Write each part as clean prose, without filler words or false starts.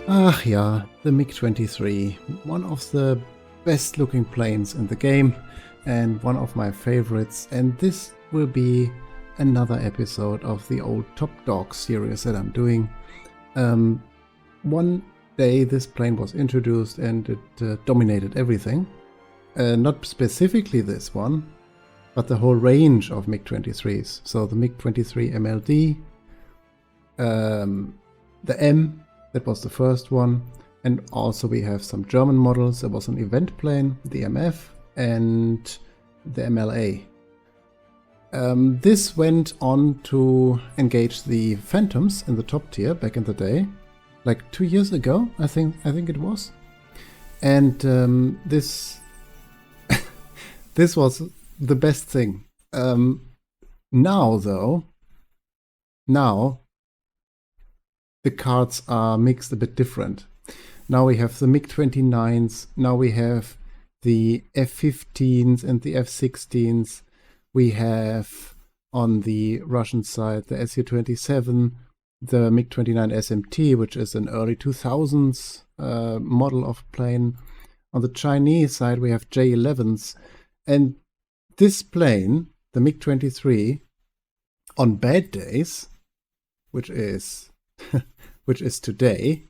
Ah yeah, the MiG-23, one of the best looking planes in the game and one of my favorites, and this will be another episode of the old Top Dog series that I'm doing. One day this plane was introduced and it dominated everything. Not specifically this one, but the whole range of MiG-23s. So the MiG-23MLD, the M, that was the first one, and also we have some German models. There was an event plane, the MF, and the MLA. This went on to engage the Phantoms in the top tier back in the day, like 2 years ago, I think it was. And this this was the best thing. Now though, the cards are mixed a bit different. Now we have the MiG-29s, now we have the F-15s and the F-16s. We have on the Russian side the Su-27, the MiG-29 SMT, which is an early 2000s model of plane. On the Chinese side we have J-11s. And this plane, the MiG-23, on bad days, which is today,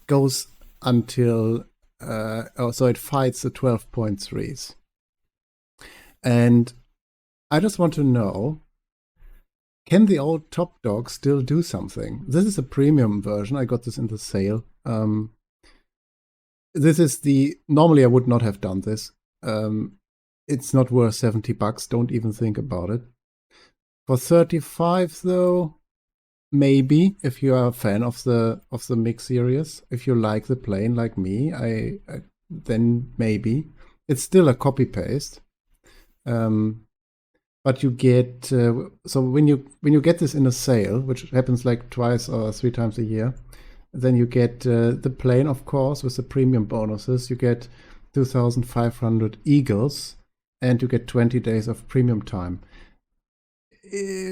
goes until so it fights the 12.3s. And I just want to know, can the old Top Dog still do something? This is a premium version. I got this in the sale. This is normally I would not have done this. It's not worth $70. Don't even think about it. For 35 though, maybe, if you are a fan of the MiG series, if you like the plane like me, then maybe. It's still a copy paste, but you get so when you get this in a sale, which happens like twice or 3 times a year, then you get the plane, of course, with the premium bonuses. You get 2,500 Eagles, and you get 20 days of premium time.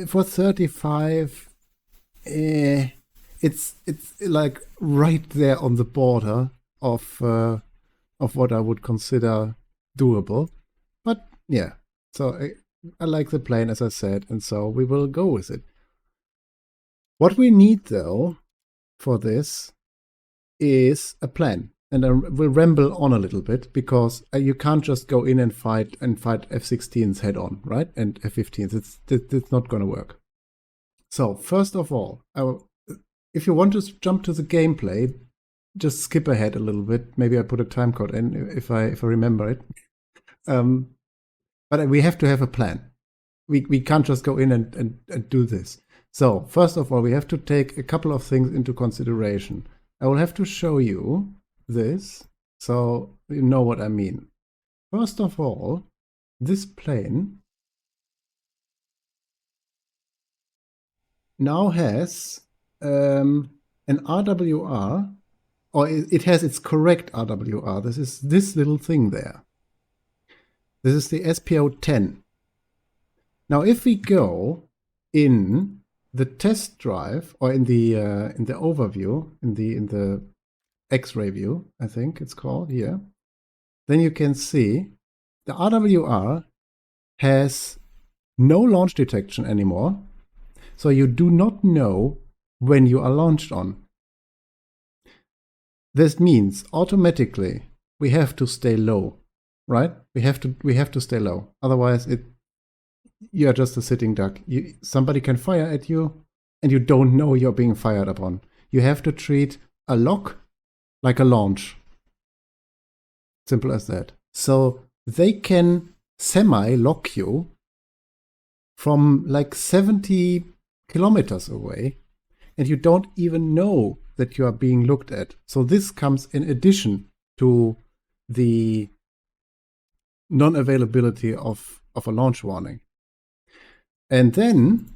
For 35. It's like right there on the border of what I would consider doable, but yeah. So I like the plane, as I said, and so we will go with it. What we need though for this is a plan, and I will ramble on a little bit because you can't just go in and fight F-16s head on, right? And F-15s. It's not going to work. So first of all, if you want to jump to the gameplay, just skip ahead a little bit. Maybe I put a time code in if I remember it. But we have to have a plan. We can't just go in and do this. So first of all, we have to take a couple of things into consideration. I will have to show you this so you know what I mean. First of all, this plane now has an RWR, or it has its correct RWR. This is this little thing there. This is the SPO10. Now, if we go in the test drive, or in the overview, in the X-ray view, I think it's called here, then you can see the RWR has no launch detection anymore. So you do not know when you are launched on. This means automatically we have to stay low, right? We have to stay low. Otherwise, you are just a sitting duck. Somebody can fire at you, and you don't know you're being fired upon. You have to treat a lock like a launch. Simple as that. So they can semi-lock you from like 70 kilometers away, and you don't even know that you are being looked at. So this comes in addition to the non-availability of a launch warning. And then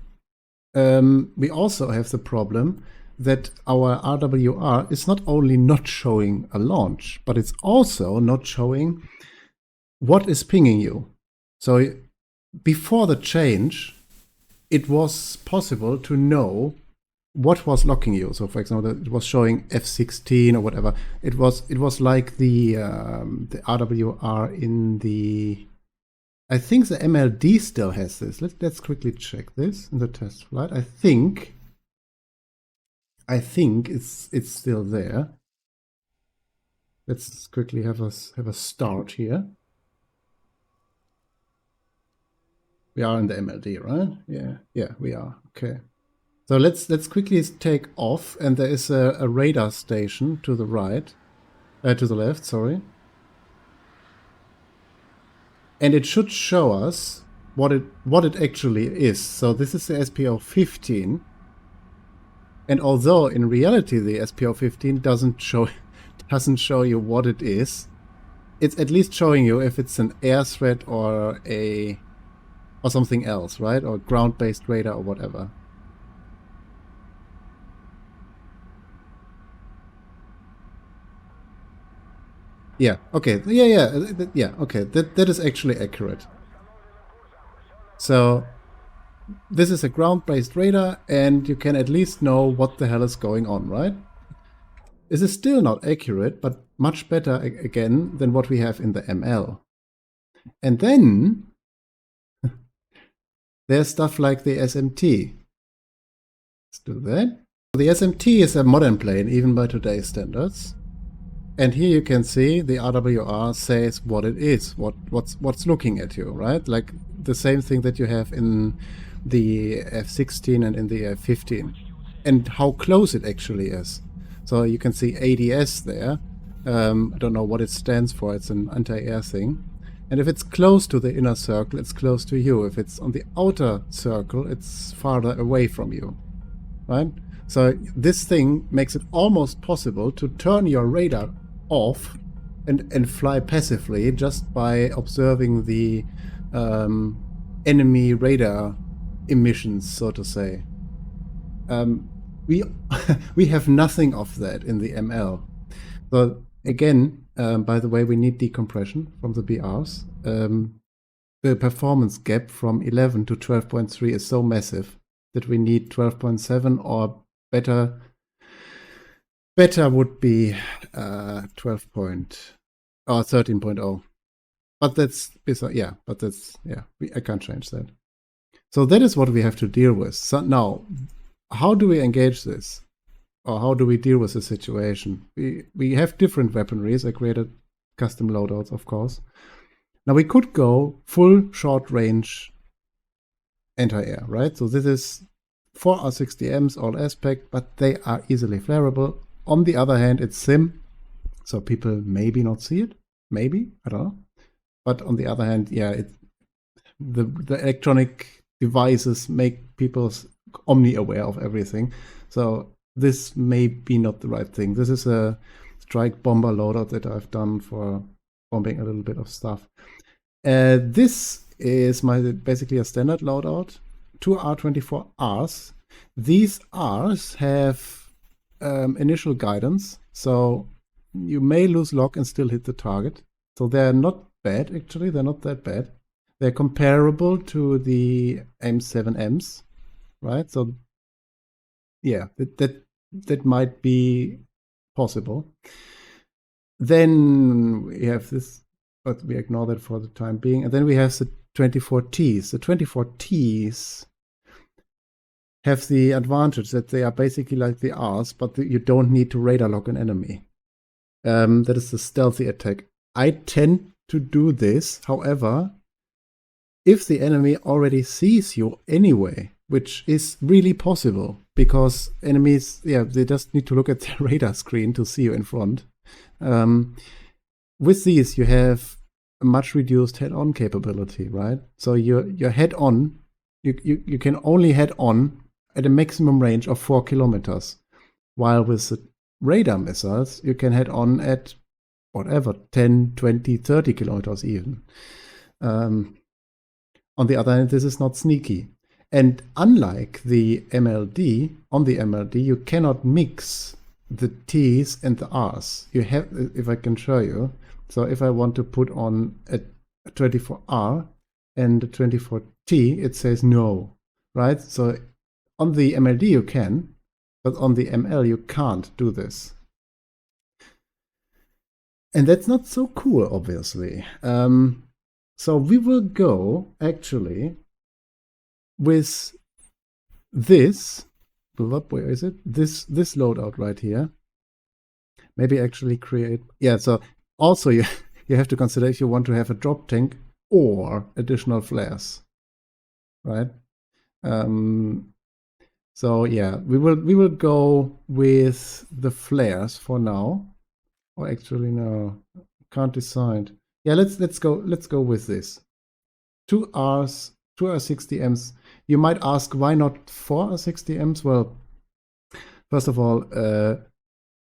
we also have the problem that our RWR is not only not showing a launch, but it's also not showing what is pinging you. So before the change, it was possible to know what was locking you. So, for example, it was showing F16 or whatever. It was like the RWR in the. I think the MLD still has this. Let's quickly check this in the test flight. I think it's still there. Let's quickly have a start here. We are in the MLD, right? Yeah, we are. Okay. So let's quickly take off, and there is a radar station to the right, to the left, sorry. And it should show us what it actually is. So this is the SPO-15. And although in reality the SPO-15 doesn't show you what it is, it's at least showing you if it's an air threat or something else, right? Or ground-based radar or whatever. Yeah, okay. Yeah, okay. That is actually accurate. So this is a ground-based radar, and you can at least know what the hell is going on, right? This is still not accurate, but much better, again, than what we have in the ML. And then there's stuff like the SMT. Let's do that. The SMT is a modern plane, even by today's standards. And here you can see the RWR says what it is, what's looking at you, right? Like the same thing that you have in the F16 and in the F15, and how close it actually is. So you can see ADS there. I don't know what it stands for. It's an anti-air thing. And if it's close to the inner circle, it's close to you. If it's on the outer circle, it's farther away from you, right? So this thing makes it almost possible to turn your radar off and fly passively just by observing the enemy radar emissions, so to say. We have nothing of that in the ML. So again, by the way, we need decompression from the BRs. The performance gap from 11 to 12.3 is so massive that we need 12.7 or better. Better would be 13.0. But that's I can't change that. So that is what we have to deal with. So now, how do we engage this? Or how do we deal with the situation? We have different weaponries. I created custom loadouts, of course. Now we could go full short range anti-air, right? So this is 4 R60Ms, all aspect, but they are easily flammable. On the other hand, it's SIM, so people maybe not see it. Maybe, I don't know. But on the other hand, yeah, the electronic devices make people omni-aware of everything. So this may be not the right thing. This is a strike bomber loadout that I've done for bombing a little bit of stuff. This is basically a standard loadout. 2 R24Rs. These Rs have initial guidance, so you may lose lock and still hit the target. So they're not bad, actually. They're not that bad. They're comparable to the AIM-7Ms, right? So yeah, that might be possible. Then we have this, but we ignore that for the time being. And then we have the 24Ts. The 24Ts have the advantage that they are basically like the Rs, but you don't need to radar lock an enemy. That is the stealthy attack. I tend to do this, however, if the enemy already sees you anyway, which is really possible, because enemies, they just need to look at their radar screen to see you in front. With these, you have a much reduced head-on capability, right? So your head-on, you can only head-on at a maximum range of 4 kilometers, while with the radar missiles, you can head on at whatever, 10, 20, 30 kilometers even. On the other hand, this is not sneaky. And unlike the MLD, on the MLD, you cannot mix the T's and the R's. You have, if I can show you, so if I want to put on a 24R and a 24T, it says no, right? So on the MLD you can, But on the ML, you can't do this. And that's not so cool, obviously. So we will go, actually, with this. Where is it? This loadout right here. Maybe actually create... Yeah, so also you have to consider if you want to have a drop tank or additional flares, right? So yeah, we will go with the flares for now. Or actually no, can't decide. Yeah, let's go with this. 2 R60Ms. You might ask why not 4 R60Ms? Well, first of all,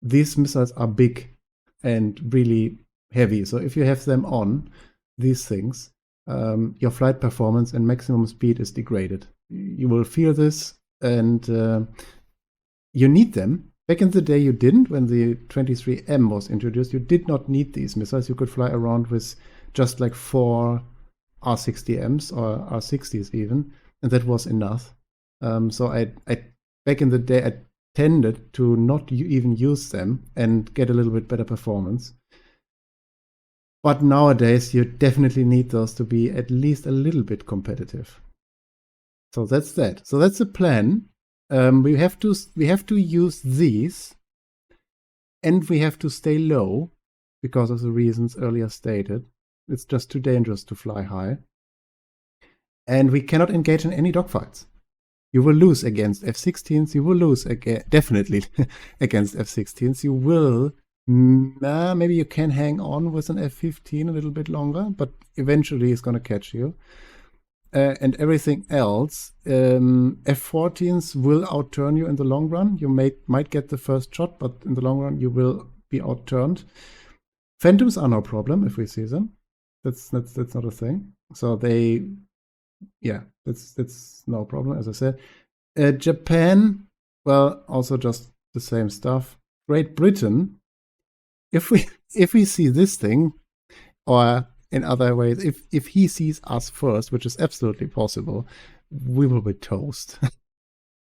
these missiles are big and really heavy. So if you have them on these things, your flight performance and maximum speed is degraded. You will feel this, and you need them. Back in the day, you didn't. When the 23M was introduced, you did not need these missiles. You could fly around with just like 4 R60Ms or R60s even, and that was enough. So I back in the day, I tended to not even use them and get a little bit better performance. But nowadays, you definitely need those to be at least a little bit competitive. So that's that. So that's the plan. We have to use these, and we have to stay low because of the reasons earlier stated. It's just too dangerous to fly high. And we cannot engage in any dogfights. You will lose against F-16s. You will lose definitely against F-16s. You will, maybe you can hang on with an F-15 a little bit longer, but eventually it's going to catch you. And everything else, F-14s will outturn you in the long run. You might get the first shot, but in the long run you will be outturned. Phantoms are no problem if we see them. That's not a thing. So that's no problem, as I said. Japan, well, also just the same stuff. Great Britain, if we see this thing, or in other ways, if he sees us first, which is absolutely possible, we will be toast.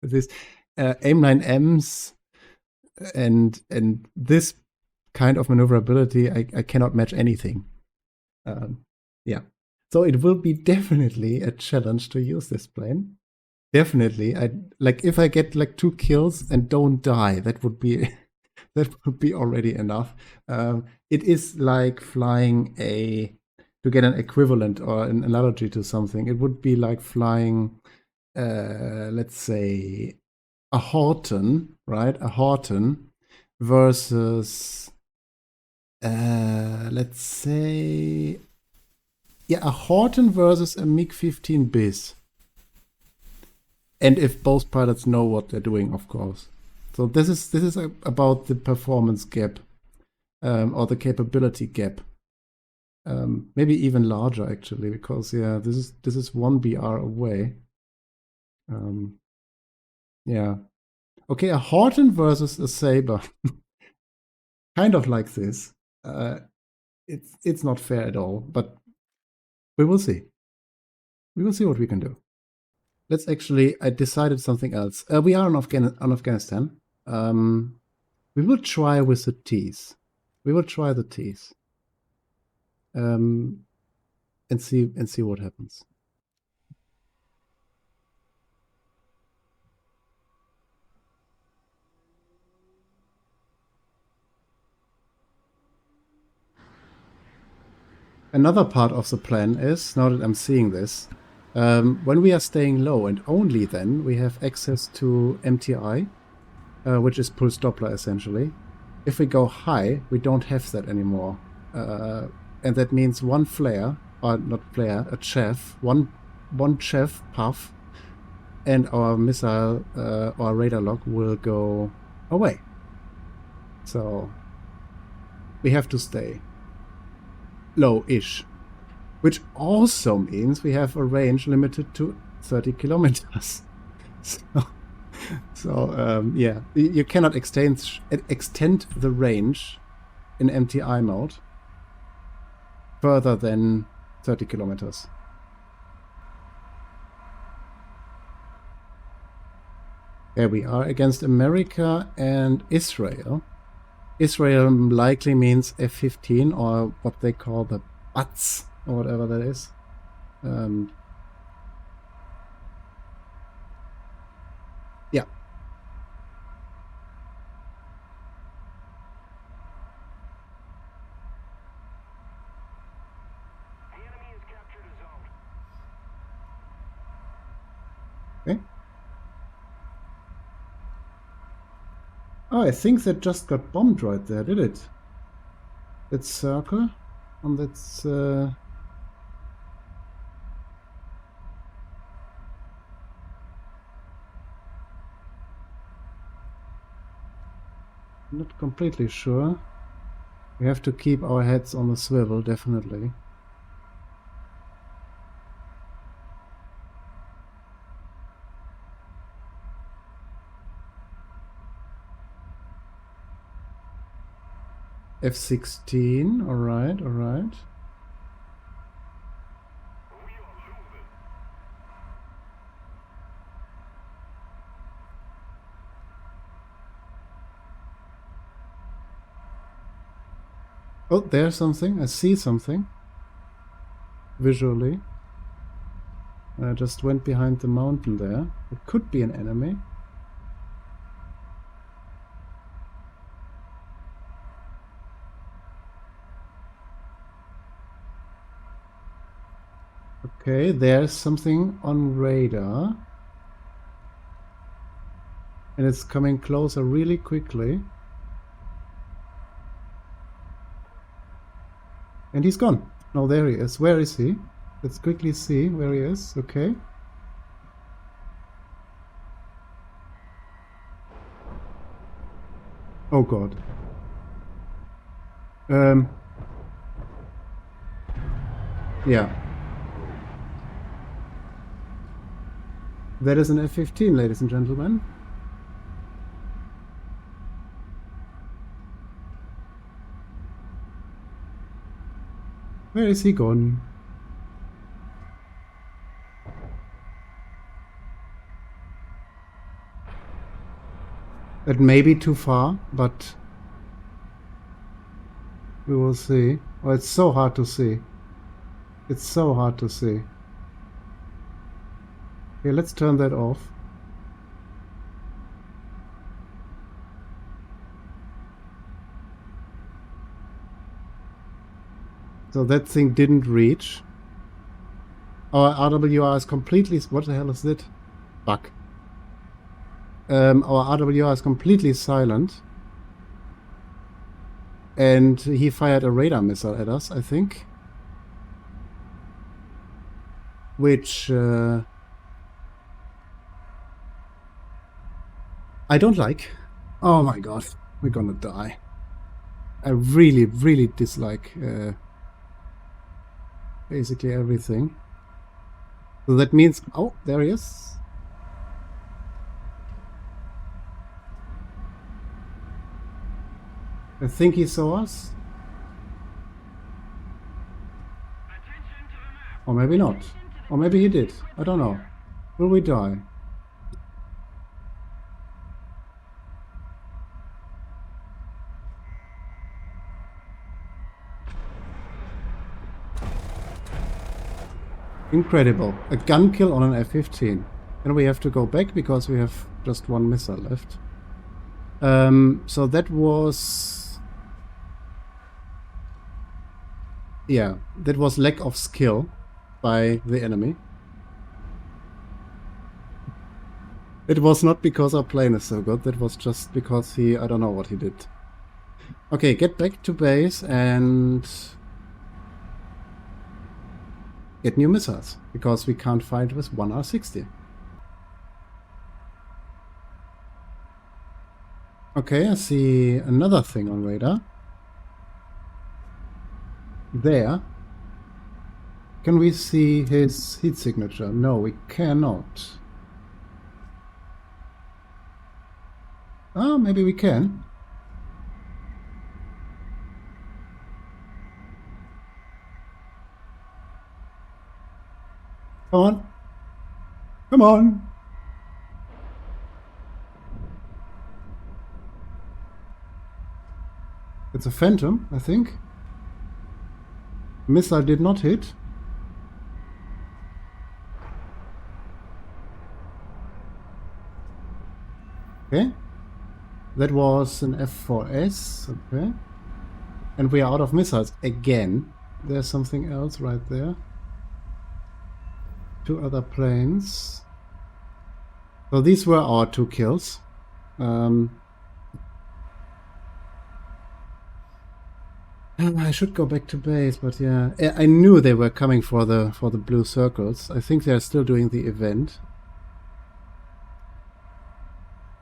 This AIM-9Ms and this kind of maneuverability, I cannot match anything. Yeah, so it will be definitely a challenge to use this plane. Definitely, if I get like 2 kills and don't die, that would be already enough. It is like flying to get an equivalent or an analogy to something, it would be like flying, let's say, a Horton, right? A Horton versus, let's say, a Horton versus a MiG-15 bis. And if both pilots know what they're doing, of course. So this is about the performance gap, or the capability gap. Maybe even larger, actually, because this is 1 BR away. Yeah. Okay, a Horton versus a Sabre. Kind of like this. It's not fair at all, but we will see. We will see what we can do. Let's actually, I decided something else. We are on Afghanistan. We will try with the T's. We will try the T's. And see what happens. Another part of the plan is, now that I'm seeing this, when we are staying low, and only then, we have access to MTI, which is pulse Doppler essentially. If we go high, we don't have that anymore. And that means one flare, or not flare, a chaff, one chaff puff, and our missile or radar lock will go away. So we have to stay low-ish, which also means we have a range limited to 30 kilometers. So yeah, you cannot extend the range in MTI mode further than 30 kilometers. Here we are against America and Israel. Israel likely means F-15 or what they call the BATS or whatever that is. Yeah. Okay. Oh, I think that just got bombed right there, did it? That circle on that's not completely sure. We have to keep our heads on the swivel, definitely. F-16, alright, alright. Oh, there's something. I see something. Visually. I just went behind the mountain there. It could be an enemy. Okay, there's something on radar. And it's coming closer really quickly. And he's gone. No, there he is. Where is he? Let's quickly see where he is. Okay. Oh god. Yeah. That is an F-15, ladies and gentlemen. Where is he gone? That may be too far, but we will see. Oh, it's so hard to see. It's so hard to see. Okay, let's turn that off. So that thing didn't reach. Our RWR is completely... What the hell is it? Bug. Our RWR is completely silent. And he fired a radar missile at us, I think. Which... I don't like. Oh my god, we're gonna die. I really, really dislike basically everything. So that means... Oh, there he is. I think he saw us. Or maybe not. Or maybe he did. I don't know. Will we die? Incredible. A gun kill on an F-15. And we have to go back because we have just one missile left. So that was... Yeah, that was lack of skill by the enemy. It was not because our plane is so good, that was just because he... I don't know what he did. Okay, get back to base and... get new missiles, because we can't fight with one R60. Okay, I see another thing on radar. There. Can we see his heat signature? No, we cannot. Oh, maybe we can. Come on. Come on. It's a Phantom, I think. Missile did not hit. Okay. That was an F4S. Okay. And we are out of missiles again. There's something else right there. 2 other planes. So these were our 2 kills. I should go back to base, but yeah, I knew they were coming for the blue circles. I think they're still doing the event.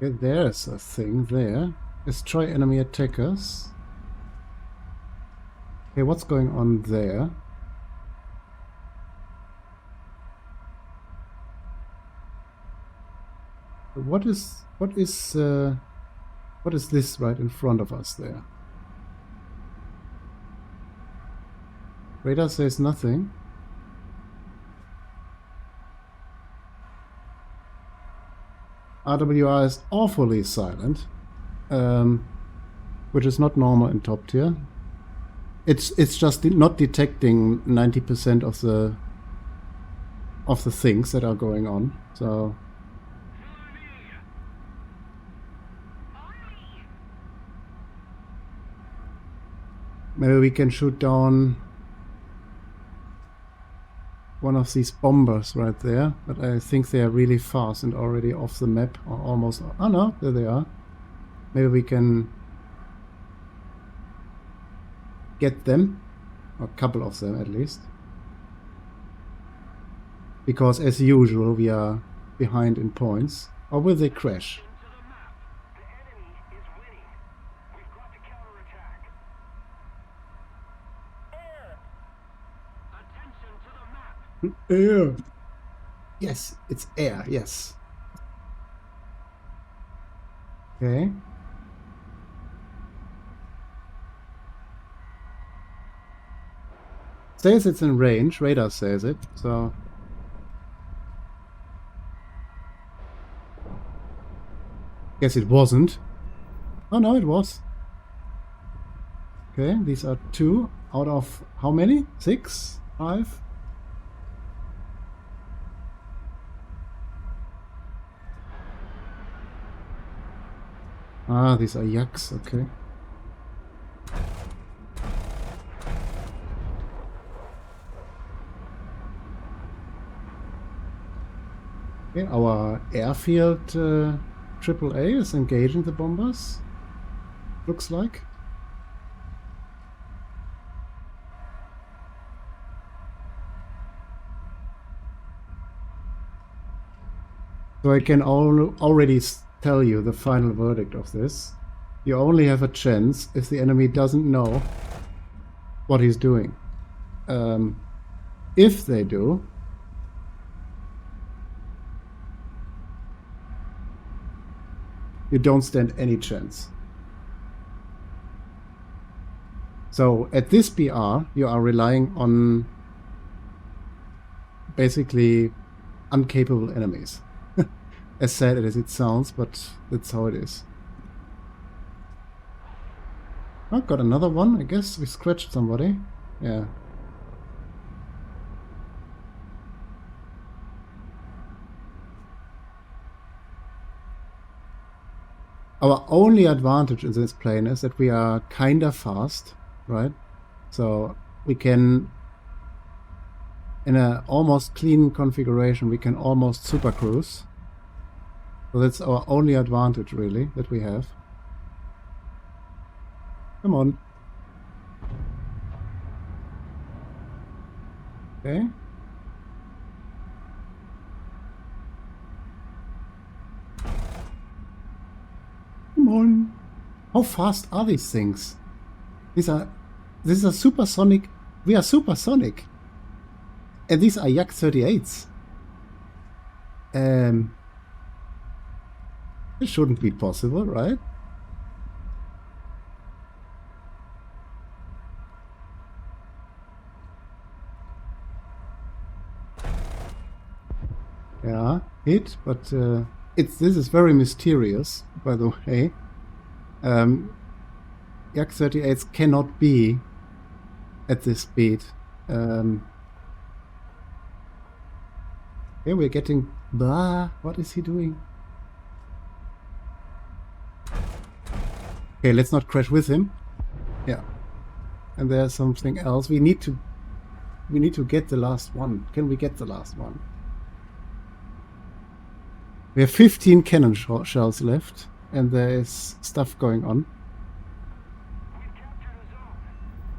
Okay, there's a thing there. Destroy enemy attackers. Okay, what's going on there? What is this right in front of us there? Radar says nothing. RWR is awfully silent, which is not normal in top tier. It's just not detecting 90% of the things that are going on. So maybe we can shoot down one of these bombers right there, but I think they are really fast and already off the map, or almost. Oh no, there they are. Maybe we can get them, a couple of them at least, because as usual we are behind in points. Or will they crash? Air. Yes, it's air, yes. Okay. Says it's in range, radar says it, so... Guess it wasn't. Oh no, it was. Okay, these are 2 out of how many? 6? 5? Ah, these are yaks, okay. Okay, our airfield AAA is engaging the bombers, looks like. So I can already tell you the final verdict of this. You only have a chance if the enemy doesn't know what he's doing. If they do, you don't stand any chance. So at this BR, you are relying on basically incapable enemies. As sad as it sounds, but that's how it is. Oh, got another one. I guess we scratched somebody. Yeah. Our only advantage in this plane is that we are kinda fast, right? So we can, in a almost clean configuration, we can almost super cruise. So that's our only advantage, really, that we have. Come on. Okay. Come on. How fast are these things? This is a supersonic. We are supersonic. And these are Yak 38s. This shouldn't be possible, right? Yeah, hit, but this is very mysterious, by the way. Yak-38s cannot be at this speed. Okay, we're getting... Blah, what is he doing? Okay, let's not crash with him. Yeah. And there's something else. We need to get the last one. Can we get the last one? We have 15 cannon shells left, and there is stuff going on.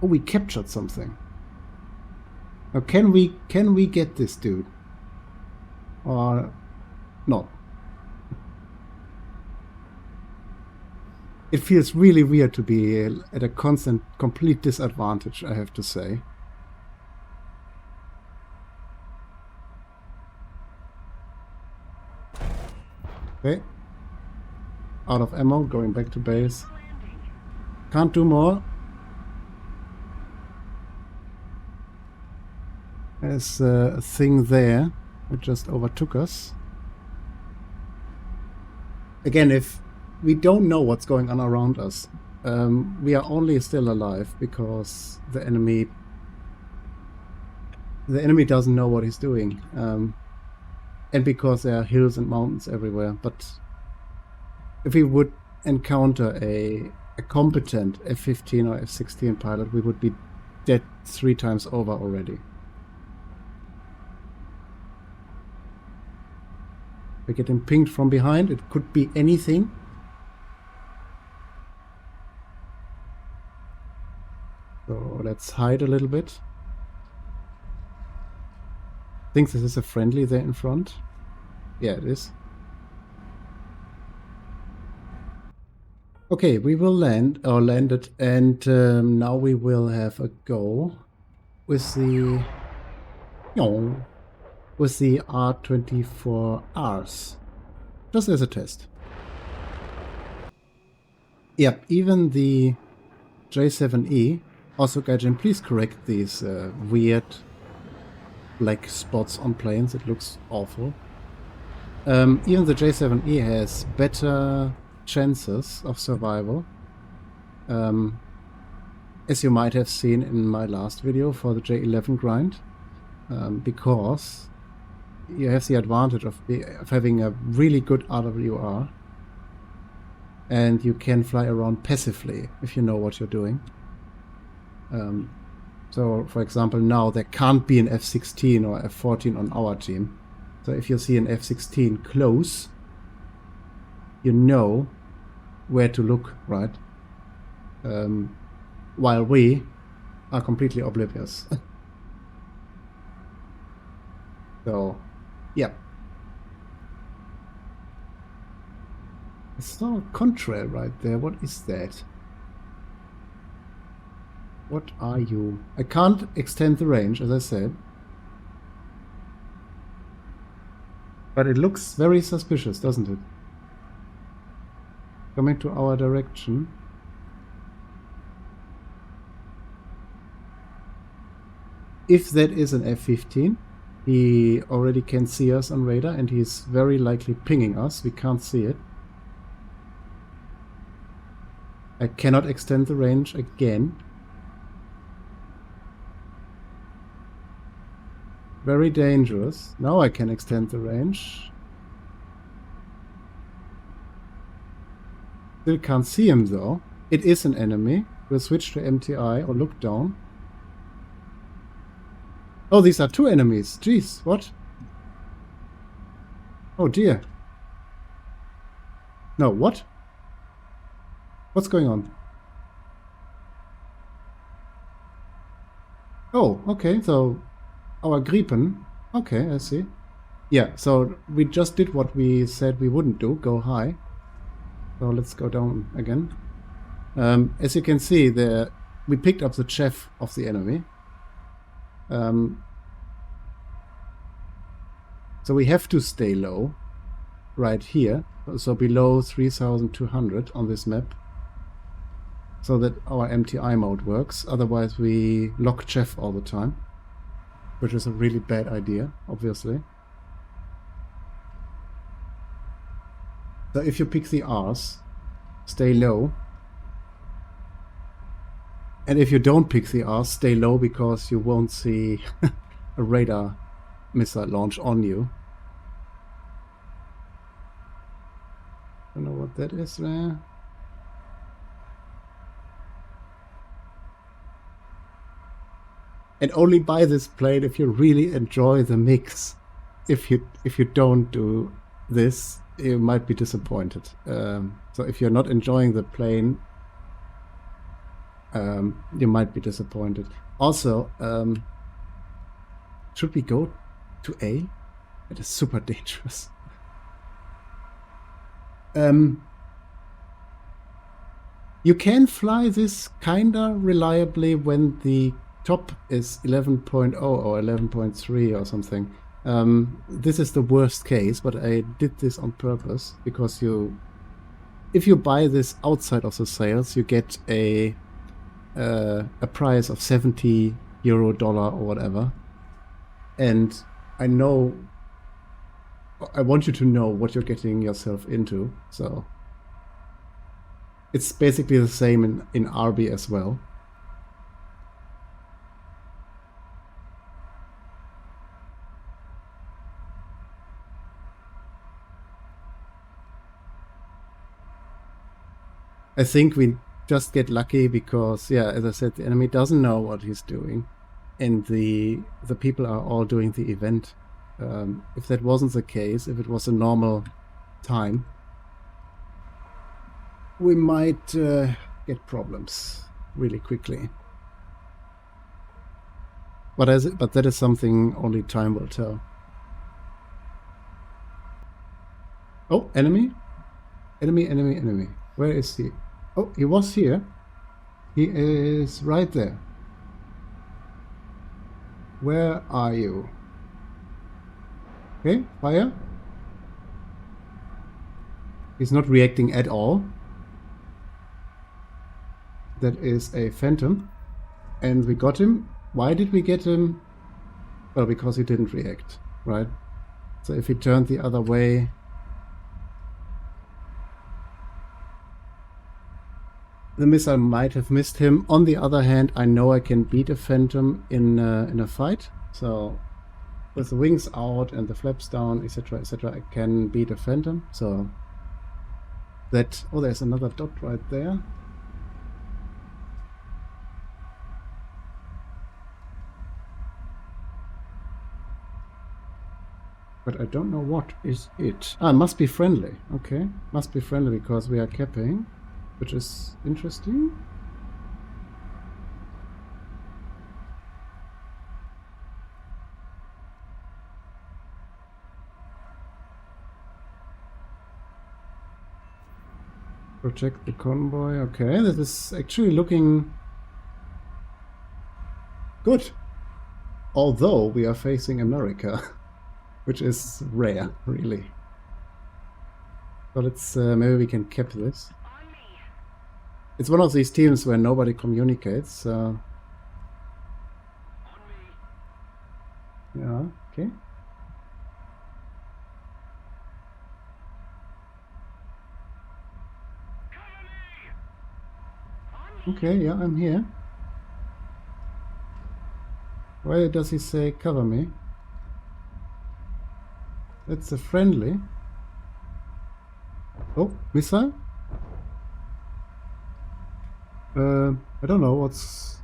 Oh, we captured something. Now, can we get this dude? Or not? It feels really weird to be at a constant, complete disadvantage, I have to say. Okay. Out of ammo, going back to base. Can't do more. There's a thing there that just overtook us. Again, if we don't know what's going on around us, we are only still alive because the enemy doesn't know what he's doing, and because there are hills and mountains everywhere. But if we would encounter a competent F-15 or F-16 pilot, we would be dead 3 times over already. We're getting pinged from behind. It could be anything. So let's hide a little bit. I think this is a friendly there in front. Yeah, it is. Okay, we will land, or landed, and now we will have a go with the R-24Rs, just as a test. Yep, even the J7E. Also, Gaijin, please correct these weird black spots on planes. It looks awful. Even the J7E has better chances of survival. As you might have seen in my last video for the J11 grind, because you have the advantage of having a really good RWR, and you can fly around passively if you know what you're doing. So, for example, now there can't be an F-16 or F-14 on our team. So if you see an F-16 close, you know where to look, right? While we are completely oblivious. So, yeah. I saw a contrail right there. What is that? What are you? I can't extend the range, as I said. But it looks very suspicious, doesn't it? Coming to our direction. If that is an F-15, he already can see us on radar, and he's very likely pinging us. We can't see it. I cannot extend the range again. Very dangerous. Now I can extend the range. Still can't see him though. It is an enemy. We'll switch to MTI or look down. Oh, these are 2 enemies. Jeez, what? Oh dear. No, what? What's going on? Oh, okay, so our Gripen. Okay, I see. Yeah, so we just did what we said we wouldn't do, go high. So let's go down again. As you can see, we picked up the chef of the enemy. So we have to stay low, right here, so below 3,200 on this map, so that our MTI mode works. Otherwise we lock chef all the time, which is a really bad idea, obviously. So if you pick the Rs, stay low, And if you don't pick the R, stay low because you won't see a radar missile launch on you. Don't know what that is there. And only buy this plane if you really enjoy the mix. If you don't do this, you might be disappointed. So if you're not enjoying the plane, you might be disappointed. Also, should we go to A? It is super dangerous. You can fly this kinda reliably when the top is 11.0 or 11.3 or something. This is the worst case, but I did this on purpose because if you buy this outside of the sales, you get a price of 70 euro, dollar, or whatever. And I want you to know what you're getting yourself into. So it's basically the same in RB as well. I think we just get lucky because, yeah, as I said, the enemy doesn't know what he's doing, and the people are all doing the event. If that wasn't the case, if it was a normal time, we might get problems really quickly. But that is something only time will tell. Oh, enemy? Enemy. Where is he? Oh, he was here. He is right there. Where are you? Okay, fire. He's not reacting at all. That is a Phantom. And we got him. Why did we get him? Well, because he didn't react, right? So if he turned the other way... the missile might have missed him. On the other hand, I know I can beat a Phantom in a fight. So with the wings out and the flaps down, etc., I can beat a Phantom. So that... oh, there's another dot right there. But I don't know what is it. Ah, must be friendly. Okay, must be friendly because we are capping, which is interesting. Protect the convoy. Okay, this is actually looking good. Although we are facing America, which is rare, really. So let's maybe we can cap this. It's one of these teams where nobody communicates. Yeah, okay. Okay, yeah, I'm here. Why does he say cover me? That's a friendly. Oh, missile? I don't know what's...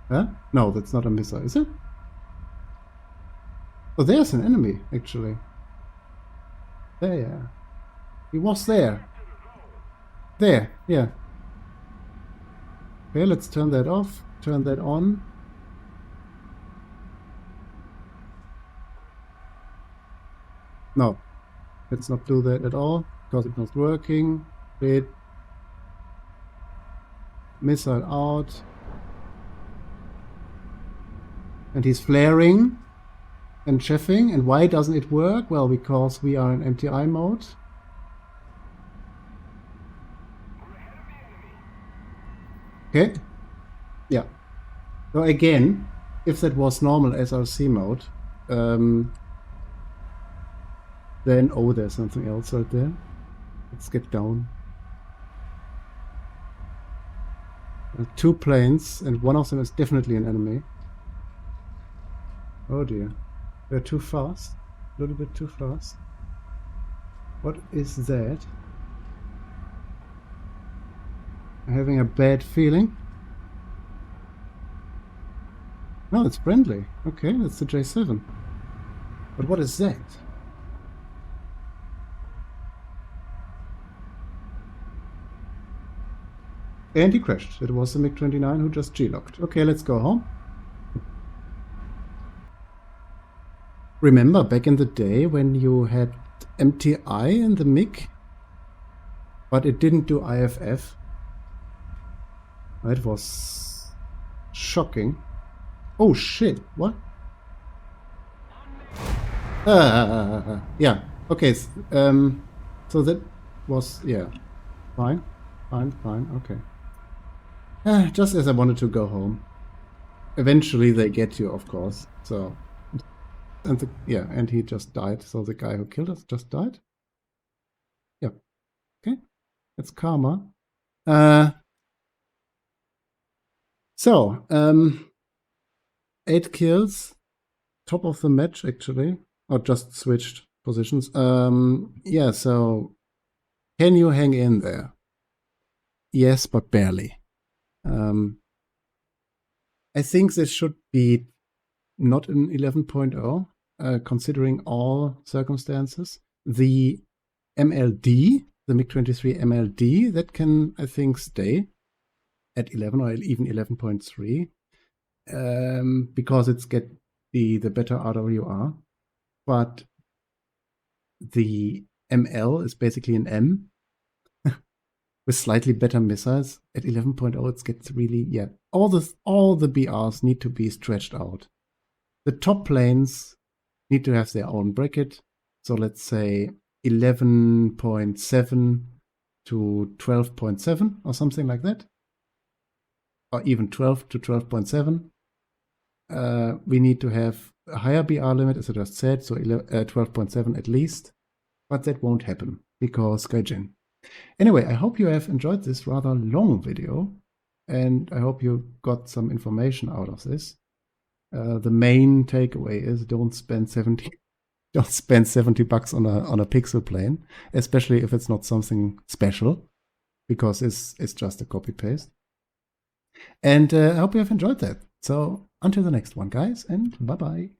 huh? No, that's not a missile, is it? Oh, there's an enemy, actually. There. He was there. There, yeah. Okay, let's turn that off. Turn that on. No, let's not do that at all, because it's not working. Wait. Missile out. And he's flaring and cheffing. And why doesn't it work? Well, because we are in MTI mode. Okay. Yeah. So again, if that was normal SRC mode, then, oh, there's something else right there. Let's get down. 2 planes, and one of them is definitely an enemy. Oh dear. They're too fast. A little bit too fast. What is that? I'm having a bad feeling. No, it's friendly. Okay, that's the J7. But what is that? And he crashed. It was the MiG-29 who just G-locked. Okay, let's go home. Remember back in the day when you had MTI in the MiG, but it didn't do IFF? It was shocking. Oh shit, what? Yeah, okay, so that was, yeah, fine, okay. Just as I wanted to go home. Eventually they get you, of course, so... And yeah, and he just died, so the guy who killed us just died. Yep, okay, it's karma. So, 8 kills, top of the match actually, or just switched positions. Yeah, so can you hang in there? Yes, but barely. I think this should be not an 11.0, considering all circumstances. The MLD, the MiG-23ML, that can, I think, stay at 11 or even 11.3. Because it's get the better RWR, but the ML is basically an M with slightly better missiles. At 11.0 it gets really, yeah, all the BRs need to be stretched out. The top planes need to have their own bracket, so let's say 11.7 to 12.7 or something like that, or even 12 to 12.7. We need to have a higher BR limit, as I just said, so 12.7 at least, but that won't happen because Gaijin. Anyway, I hope you have enjoyed this rather long video, and I hope you got some information out of this. The main takeaway is don't spend 70 bucks on a pixel plane, especially if it's not something special, because it's just a copy paste. And I hope you have enjoyed that. So until the next one, guys, and bye-bye.